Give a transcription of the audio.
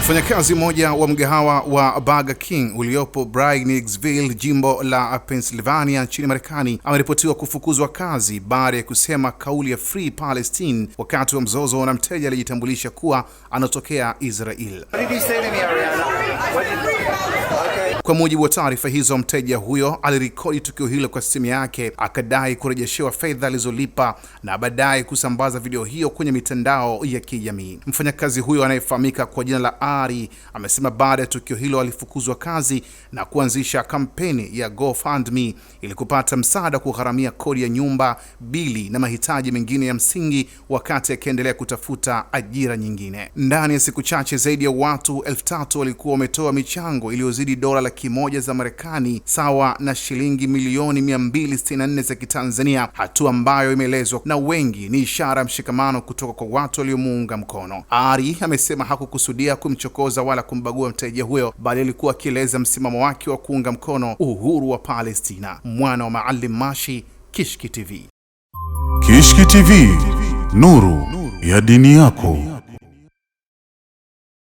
Mfanyakazi mmoja wa mgahawa wa Burger King uliopo Brownsville, jimbo la Pennsylvania nchini Marekani, ameripotiwa kufukuzwa kazi baada ya kusema kauli ya Free Palestine wakati wa mzozo na mteja alijitambulisha kuwa anatokea Israel. Kwa mujibu wa taarifa hizo, mteja huyo alirekodi tukio hilo kwa simu yake, akadai kurejeshewa fedha alizolipa na baadaye kusambaza video hiyo kwenye mitandao ya kijamii. Mfanyakazi huyo anayefahamika kwa jina la Ari amesema baada ya tukio hilo alifukuzwa kazi na kuanzisha kampeni ya GoFundMe ili kupata msaada kugharamia kodi ya nyumba, bili na mahitaji mengine ya msingi, wakati akiendelea kutafuta ajira nyingine. Ndani ya siku chache zaidi ya watu 3,000 walikuwa wametoa michango iliyozidi dola 100 za Marekani, sawa na shilingi milioni 264 za Kitanzania, hatua ambayo imeelezwa na wengi ni ishara ya mshikamano kutoka kwa watu waliomuunga mkono. Ari amesema hakukusudia kumchokoza wala kumbagua mteja huyo, bali alikuwa akieleza msimamo wake wa kuunga mkono uhuru wa Palestina. Mwana wa Maalim Mashi, Kishki TV. Kishki TV, nuru ya dini yako.